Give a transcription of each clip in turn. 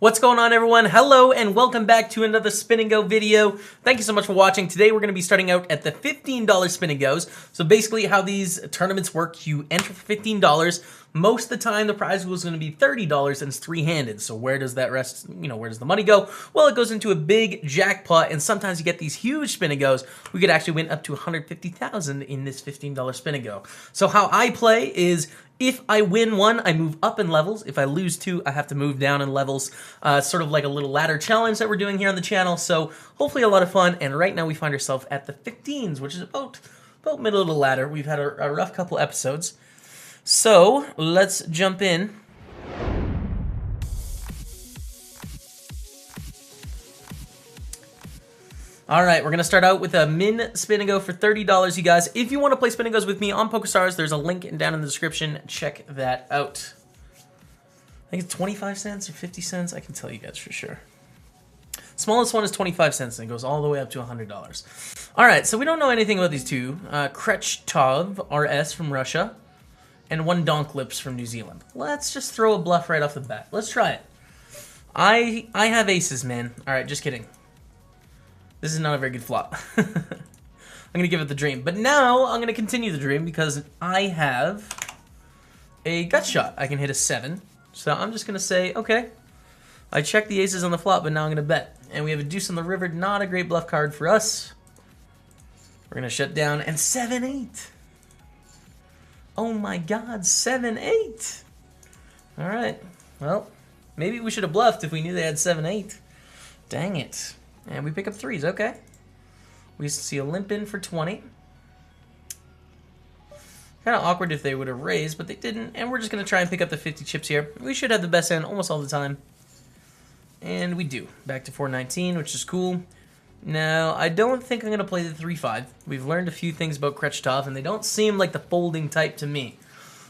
What's going on, everyone? Hello and welcome back to another Spin&Go video. Thank you so much for watching. Today we're going to be starting out at the $15 Spin&Gos. So basically how these tournaments work, you enter for $15. Most of the time the prize pool is going to be $30 and it's three-handed. So where does that rest, where does the money go? Well, it goes into a big jackpot, and sometimes you get these huge Spin&Gos. We could actually win up to $150,000 in this $15 Spin&Go. So how I play is, if I win one, I move up in levels. If I lose two, I have to move down in levels. Sort of like a little ladder challenge that we're doing here on the channel. So hopefully a lot of fun. And right now we find ourselves at the 15s, which is about middle of the ladder. We've had a rough couple episodes. So let's jump in. Alright, we're going to start out with a min Spin&Go for $30, you guys. If you want to play Spin&Gos with me on PokerStars, there's a link down in the description. Check that out. I think it's 25 cents or 50 cents. I can tell you guys for sure. Smallest one is 25 cents, and it goes all the way up to $100. Alright, so we don't know anything about these two. Kretchtov RS from Russia, and one Donklips from New Zealand. Let's just throw a bluff right off the bat. Let's try it. I have aces, man. Alright, just kidding. This is not a very good flop. I'm going to give it the dream. But now I'm going to continue the dream because I have a gut shot. I can hit a 7. So I'm just going to say, okay, I checked the aces on the flop, but now I'm going to bet. And we have a deuce on the river. Not a great bluff card for us. We're going to shut down. And 7-8. Oh my god, 7-8. All right. Well, maybe we should have bluffed if we knew they had 7-8. Dang it. And we pick up threes, okay. We see a limp in for 20. Kind of awkward if they would have raised, but they didn't. And we're just going to try and pick up the 50 chips here. We should have the best hand almost all the time. And we do. Back to 419, which is cool. Now, I don't think I'm going to play the 3-5. We've learned a few things about Kretchtov, and they don't seem like the folding type to me.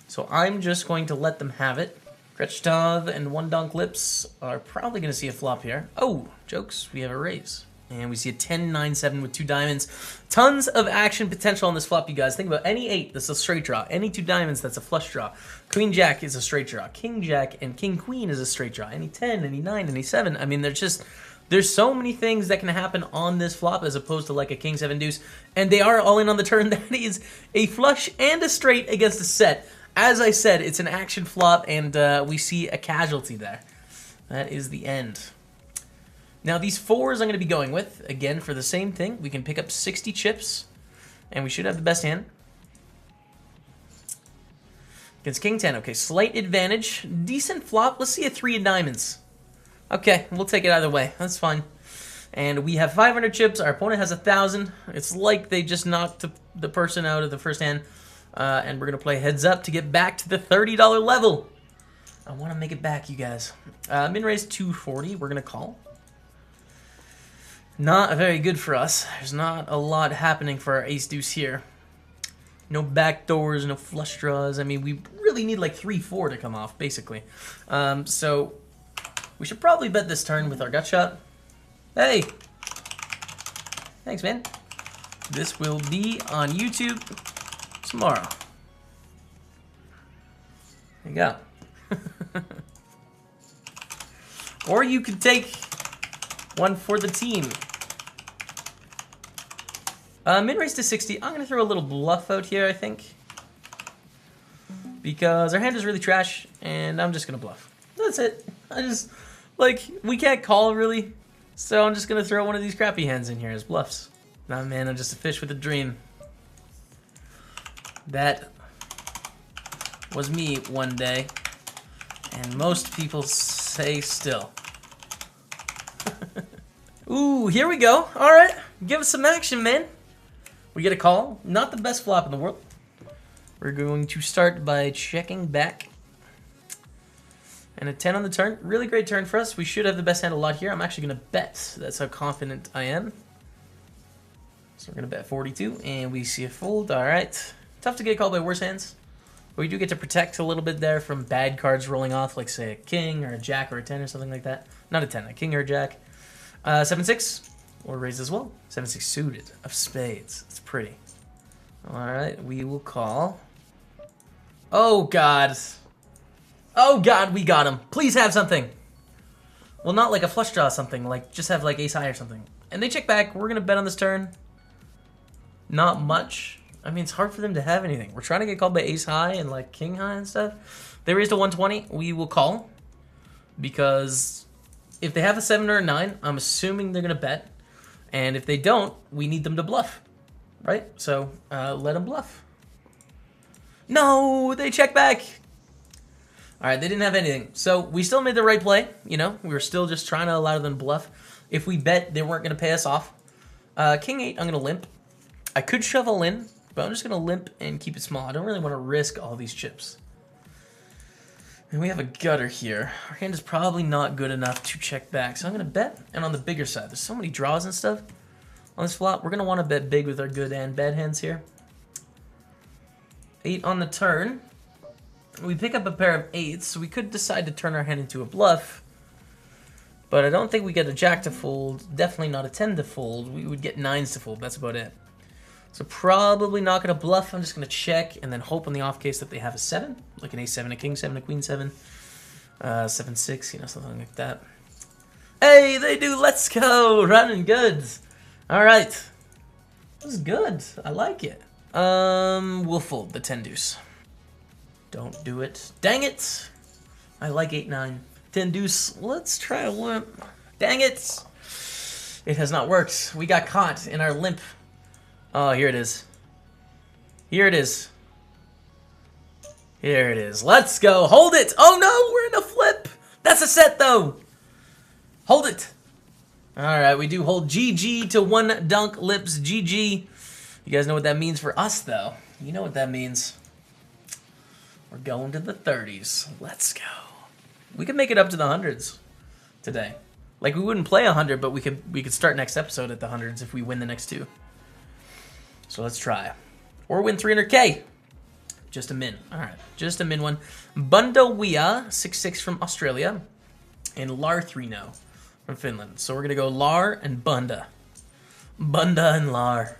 So I'm just going to let them have it. Kretchtov and one Donklips are probably going to see a flop here. Oh, jokes. We have a raise. And we see a 10-9-7 with 2 diamonds. Tons of action potential on this flop, you guys. Think about any 8, that's a straight draw. Any 2 diamonds, that's a flush draw. Queen Jack is a straight draw. King Jack and King Queen is a straight draw. Any 10, any 9, any 7. I mean, there's so many things that can happen on this flop as opposed to like a King 7 deuce. And they are all in on the turn. That is a flush and a straight against a set. As I said, it's an action flop, and we see a casualty there. That is the end. Now, these 4s I'm going to be going with. Again, for the same thing, we can pick up 60 chips, and we should have the best hand. Against King 10. Okay, slight advantage. Decent flop. Let's see a 3 of diamonds. Okay, we'll take it either way. That's fine. And we have 500 chips. Our opponent has 1,000. It's like they just knocked the person out of the first hand. And we're going to play heads up to get back to the $30 level. I want to make it back, you guys. Min raise 240. We're going to call. Not very good for us. There's not a lot happening for our ace deuce here. No back doors, no flush draws. I mean, we really need like 3-4 to come off, basically. So we should probably bet this turn with our gut shot. Hey! Thanks, man. This will be on YouTube tomorrow. There you go. Or you could take one for the team. Min raise to 60. I'm going to throw a little bluff out here, I think. Because our hand is really trash, and I'm just going to bluff. That's it. We can't call, really. So I'm just going to throw one of these crappy hands in here as bluffs. Nah, man, I'm just a fish with a dream. That was me one day, and most people say still. Ooh, here we go. All right, give us some action, man. We get a call. Not the best flop in the world. We're going to start by checking back. And a 10 on the turn. Really great turn for us. We should have the best hand a lot here. I'm actually going to bet. That's how confident I am. So we're going to bet 42, and we see a fold. All right. Tough to get called by worse hands. But we do get to protect a little bit there from bad cards rolling off, like, say, a king or a jack or a 10 or something like that. Not a 10, a king or a jack. 7-6, or raise as well. 7-6 suited of spades. It's pretty. All right, we will call. Oh, God. Oh, God, we got him. Please have something. Well, not like a flush draw or something. Like, just have like ace high or something. And they check back. We're going to bet on this turn. Not much. I mean, it's hard for them to have anything. We're trying to get called by ace high and like king high and stuff. They raised to 120. We will call. Because if they have a 7 or a 9, I'm assuming they're going to bet. And if they don't, we need them to bluff. Right? So, let them bluff. No! They check back! Alright, they didn't have anything. So, we still made the right play. You know, we were still just trying to allow them to bluff. If we bet, they weren't going to pay us off. King 8, I'm going to limp. I could shovel in, but I'm just going to limp and keep it small. I don't really want to risk all these chips. And we have a gutter here. Our hand is probably not good enough to check back. So I'm going to bet. And on the bigger side, there's so many draws and stuff on this flop. We're going to want to bet big with our good and bad hands here. 8 on the turn. We pick up a pair of 8s, so we could decide to turn our hand into a bluff. But I don't think we get a jack to fold. Definitely not a 10 to fold. We would get 9s to fold. That's about it. So probably not going to bluff. I'm just going to check and then hope on the off case that they have a 7. Like an ace 7, a king 7, a queen 7. 7-6, you know, something like that. Hey, they do. Let's go. Running goods. All right. This is good. I like it. We'll fold the 10 deuce. Don't do it. Dang it. I like 8-9. 10 deuce. Let's try a limp. Dang it. It has not worked. We got caught in our limp. Oh, here it is. Here it is. Here it is. Let's go. Hold it. Oh, no. We're in a flip. That's a set, though. Hold it. All right. We do hold GG to 1 dunk lips. GG. You guys know what that means for us, though. You know what that means. We're going to the 30s. Let's go. We could make it up to the hundreds today. Like, we wouldn't play 100, but we could start next episode at the hundreds if we win the next 2. So let's try. Or win 300K. Just a min. All right. Just a min one. Bundawea, 6-6 from Australia. And Lar3no from Finland. So we're going to go Lar and Bunda. Bunda and Lar.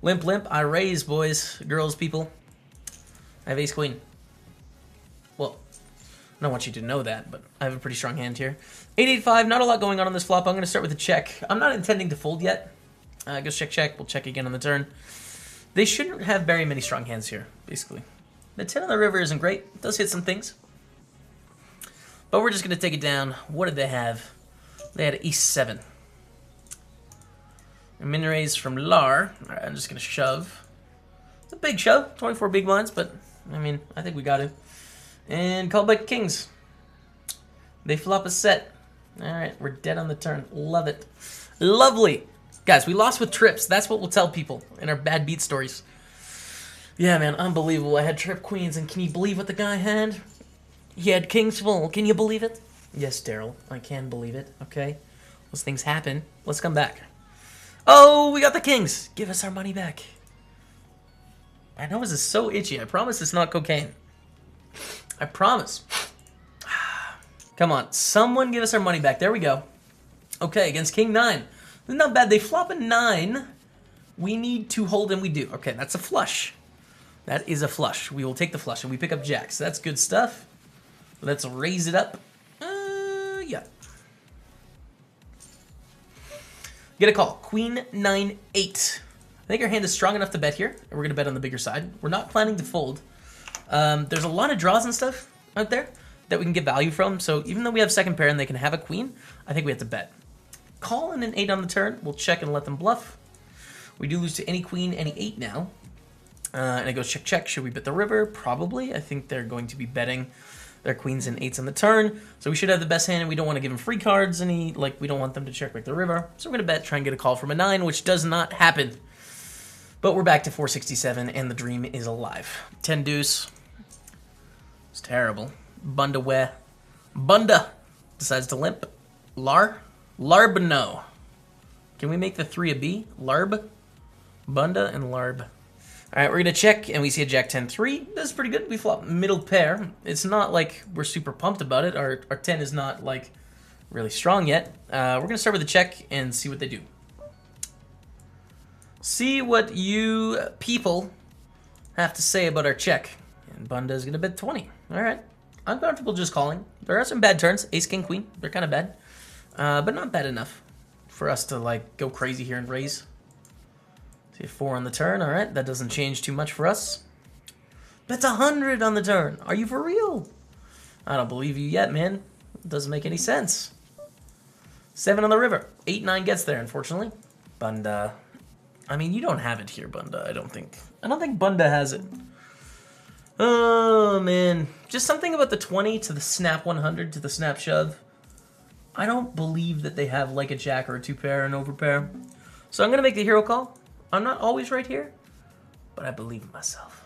Limp, limp. I raise, boys, girls, people. I have ace queen. Well, I don't want you to know that, but I have a pretty strong hand here. 8-8-5. Not a lot going on this flop. I'm going to start with a check. I'm not intending to fold yet. Goes check, check. We'll check again on the turn. They shouldn't have very many strong hands here, basically. The 10 on the river isn't great. It does hit some things. But we're just going to take it down. What did they have? They had ace 7. A min raise from Lar. All right, I'm just going to shove. It's a big shove. 24 big blinds, but, I mean, I think we got it. And call by kings. They flop a set. All right, we're dead on the turn. Love it. Lovely. Guys, we lost with trips. That's what we'll tell people in our bad beat stories. Yeah, man, unbelievable. I had trip queens, and can you believe what the guy had? He had kings full. Can you believe it? Yes, Daryl, I can believe it, okay? Those things happen. Let's come back. Oh, we got the kings. Give us our money back. My nose is so itchy. I promise it's not cocaine. I promise. Come on, someone give us our money back. There we go. Okay, against king 9. Not bad. They flop a 9. We need to hold, and we do. Okay, that's a flush. That is a flush. We will take the flush, and we pick up jacks. That's good stuff. Let's raise it up. Yeah. Get a call. Queen 9-8. I think our hand is strong enough to bet here, and we're going to bet on the bigger side. We're not planning to fold. There's a lot of draws and stuff out there that we can get value from, so even though we have second pair and they can have a queen, I think we have to bet. Call and an 8 on the turn. We'll check and let them bluff. We do lose to any queen, any 8 now. And it goes check, check. Should we bet the river? Probably. I think they're going to be betting their queens and 8s on the turn. So we should have the best hand, and we don't want to give them free cards. We don't want them to check back the river. So we're going to bet, try and get a call from a 9, which does not happen. But we're back to 467, and the dream is alive. 10 deuce. It's terrible. Bunda decides to limp. Larb, Can we make the 3 a B? Larb, Bunda, and Larb. All right, we're going to check, and we see a jack 10-3. That's pretty good. We flop middle pair. It's not like we're super pumped about it. Our 10 is not, like, really strong yet. We're going to start with a check and see what they do. See what you people have to say about our check. And Bunda is going to bet 20. All right. I'm comfortable just calling. There are some bad turns. Ace, king, queen. They're kind of bad. but not bad enough for us to like go crazy here and raise. See, 4 on the turn. All right, that doesn't change too much for us. That's 100 on the turn. Are you for real? I don't believe you yet, man. It doesn't make any sense. 7 on the river. 8-9 gets there, unfortunately. Bunda. I mean, you don't have it here, Bunda, I don't think. I don't think Bunda has it. Oh, man. Just something about the 20 to the snap 100 to the snap shove. I don't believe that they have like a jack or a 2-pair and overpair. So I'm going to make the hero call. I'm not always right here, but I believe in myself.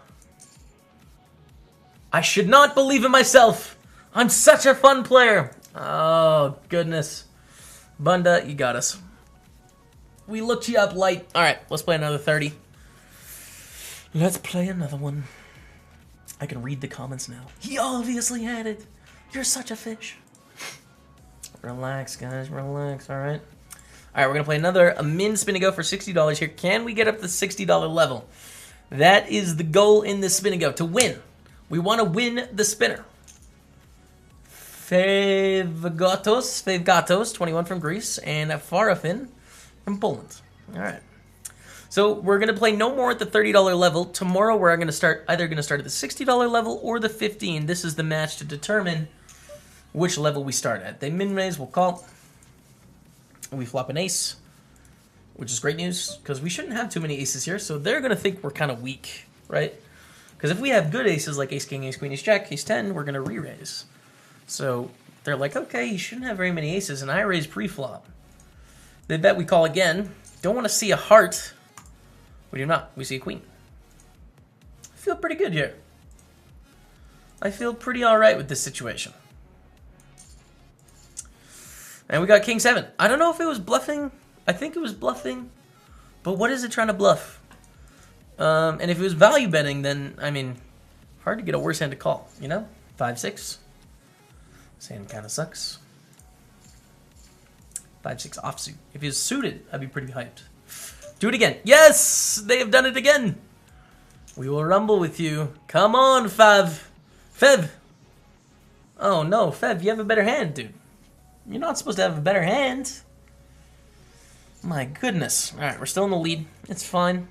I should not believe in myself. I'm such a fun player. Oh, goodness. Bunda, you got us. We looked you up light. All right, let's play another 30. Let's play another one. I can read the comments now. He obviously had it. You're such a fish. Relax, guys, relax, all right? All right, we're going to play another min Spin&Go for $60 here. Can we get up to the $60 level? That is the goal in this Spin&Go, to win. We want to win the spinner. Favgatos, 21 from Greece, and Farafin from Poland. All right. So we're going to play no more at the $30 level. Tomorrow we're going to start at the $60 level or the $15. This is the match to determine which level we start at. They min-raise, we'll call. We flop an ace, which is great news because we shouldn't have too many aces here, so they're going to think we're kind of weak, right? Because if we have good aces like ace, king, ace, queen, ace, jack, ace 10, we're going to re-raise. So they're like, okay, you shouldn't have very many aces, and I raise pre-flop. They bet we call again. Don't want to see a heart. We do not. We see a queen. I feel pretty good here. I feel pretty all right with this situation. And we got king 7. I don't know if it was bluffing. I think it was bluffing. But what is it trying to bluff? And if it was value betting, then, I mean, hard to get a worse hand to call, you know? 5-6. This hand kind of sucks. 5-6 offsuit. If he was suited, I'd be pretty hyped. Do it again. Yes! They have done it again. We will rumble with you. Come on, Fev. Oh, no, Fev, you have a better hand, dude. You're not supposed to have a better hand. My goodness. All right, we're still in the lead. It's fine.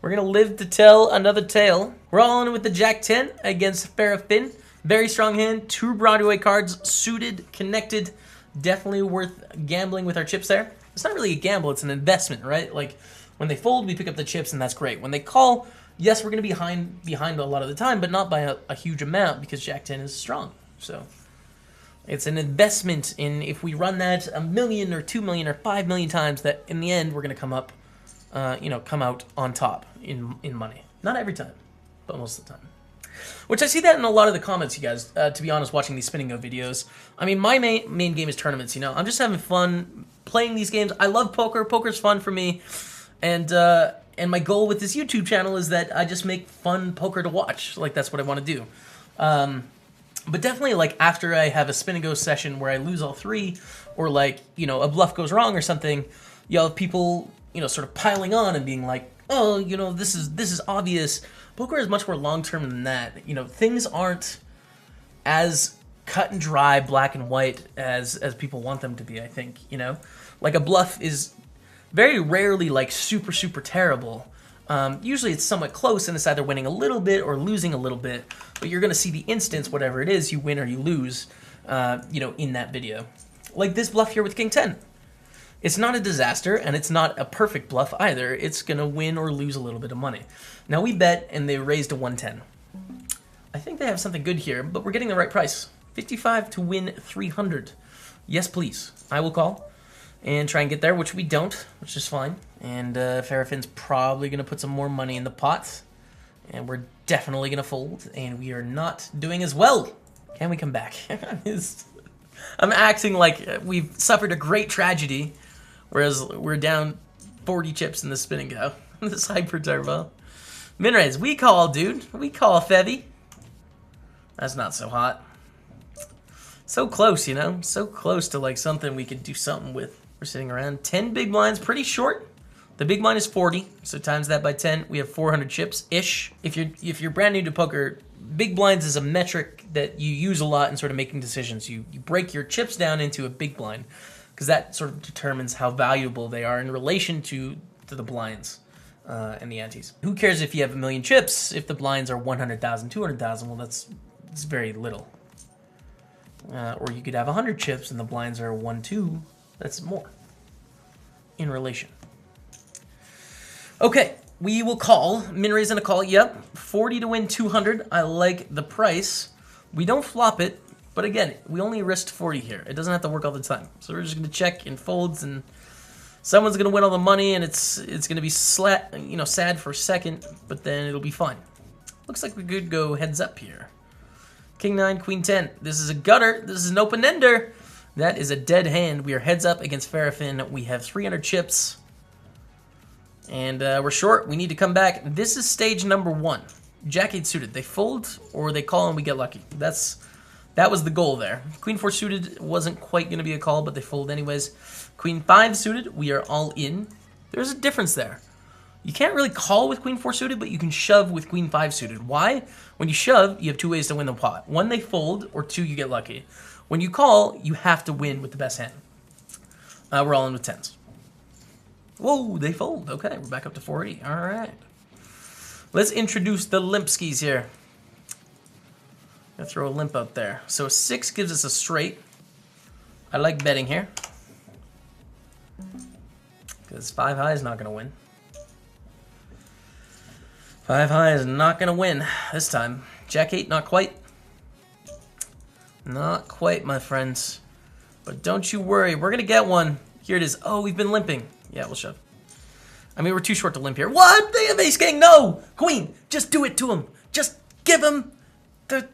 We're going to live to tell another tale. We're all in with the Jack 10 against Farafin. Very strong hand. 2 Broadway cards. Suited, connected. Definitely worth gambling with our chips there. It's not really a gamble. It's an investment, right? Like, when they fold, we pick up the chips, and that's great. When they call, yes, we're going to be behind a lot of the time, but not by a huge amount because Jack 10 is strong. So it's an investment in if we run that 1 million or 2 million or 5 million times, that in the end we're going to come up, come out on top in money. Not every time, but most of the time. Which I see that in a lot of the comments, you guys, to be honest, watching these Spin&Go videos. I mean, my main game is tournaments, you know. I'm just having fun playing these games. I love poker. Poker's fun for me. And my goal with this YouTube channel is that I just make fun poker to watch. Like, that's what I want to do. But definitely, like, after I have a Spin&Go session where I lose all 3, or, like, you know, a bluff goes wrong or something, you'll have people, you know, sort of piling on and being like, oh, you know, this is obvious. Poker is much more long-term than that. You know, things aren't as cut and dry, black and white as people want them to be, I think, you know? Like, a bluff is very rarely, like, super, super terrible. Usually it's somewhat close, and it's either winning a little bit or losing a little bit, but you're going to see the instance, whatever it is, you win or you lose, you know, in that video. Like this bluff here with King 10. It's not a disaster, and it's not a perfect bluff either. It's going to win or lose a little bit of money. Now we bet, and they raised to 110. I think they have something good here, but we're getting the right price. 55 to win 300. Yes, please. I will call and try and get there, which we don't, which is fine. And Farafin's probably going to put some more money in the pot. And we're definitely going to fold, and we are not doing as well. Can we come back? I'm acting like we've suffered a great tragedy, whereas we're down 40 chips in the Spin&Go. This hyper turbo. Min-raise, we call, dude. We call, Fevy. That's not so hot. So close, you know? So close to, like, something we could do something with. We're sitting around 10 big blinds, pretty short. The big blind is 40, so times that by 10, we have 400 chips-ish. If you're brand new to poker, big blinds is a metric that you use a lot in sort of making decisions. You break your chips down into a big blind because that sort of determines how valuable they are in relation to the blinds and the antes. Who cares if you have 1 million chips if the blinds are 100,000, 200,000? Well, that's very little. Or you could have 100 chips and the blinds are 1, 2. That's more in relation. Okay, we will call. Min raise and a call. Yep, 40 to win 200. I like the price. We don't flop it, but again, we only risked 40 here. It doesn't have to work all the time. So we're just going to check in folds, and someone's going to win all the money, and it's going to be sad for a second, but then it'll be fine. Looks like we could go heads up here. King 9, Queen 10. This is a gutter. This is an open-ender. That is a dead hand. We are heads up against Farafin. We have 300 chips. And we're short. We need to come back. This is stage number 1. Jack 8 suited. They fold or they call and we get lucky. That was the goal there. Queen 4 suited wasn't quite going to be a call, but they fold anyways. Queen 5 suited. We are all in. There's a difference there. You can't really call with Queen 4 suited, but you can shove with Queen 5 suited. Why? When you shove, you have 2 ways to win the pot. 1, they fold, or 2, you get lucky. When you call, you have to win with the best hand. We're all in with 10s. Whoa, they fold. Okay, we're back up to 480. All right. Let's introduce the limp skis here. Gonna throw a limp out there. So 6 gives us a straight. I like betting here. Because 5 high is not going to win. 5 high is not going to win this time. Jack 8, not quite. Not quite, my friends. But don't you worry, we're going to get one. Here it is. Oh, we've been limping. Yeah, we'll shove. I mean, we're too short to limp here. What? They have ace king. No! Queen, just do it to him. Just give him the...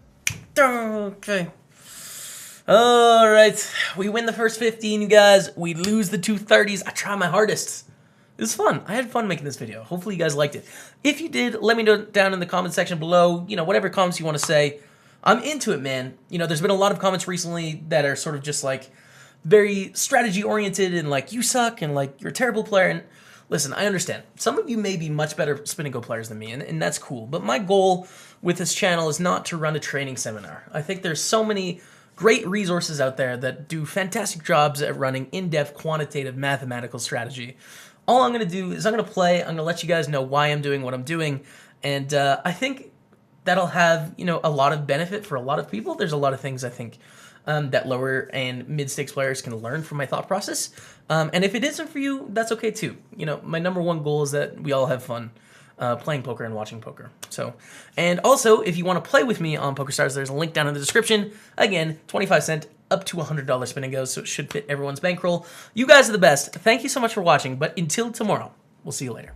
Okay. All right. We win the first 15, you guys. We lose the 230s. I try my hardest. It was fun. I had fun making this video. Hopefully you guys liked it. If you did, let me know down in the comment section below. You know, whatever comments you want to say. I'm into it, man. You know, there's been a lot of comments recently that are sort of just like very strategy oriented and like you suck and like you're a terrible player. And listen, I understand. Some of you may be much better Spin&Go players than me, and that's cool. But my goal with this channel is not to run a training seminar. I think there's so many great resources out there that do fantastic jobs at running in-depth quantitative mathematical strategy. All I'm going to do is I'm going to play. I'm going to let you guys know why I'm doing what I'm doing. And I think that'll have, you know, a lot of benefit for a lot of people. There's a lot of things I think that lower and mid-stakes players can learn from my thought process. And if it isn't for you, that's okay too. You know, my #1 goal is that we all have fun playing poker and watching poker. So, and also, if you want to play with me on PokerStars, there's a link down in the description. Again, 25 cents up to $100 Spin&Gos, so it should fit everyone's bankroll. You guys are the best. Thank you so much for watching, but until tomorrow, we'll see you later.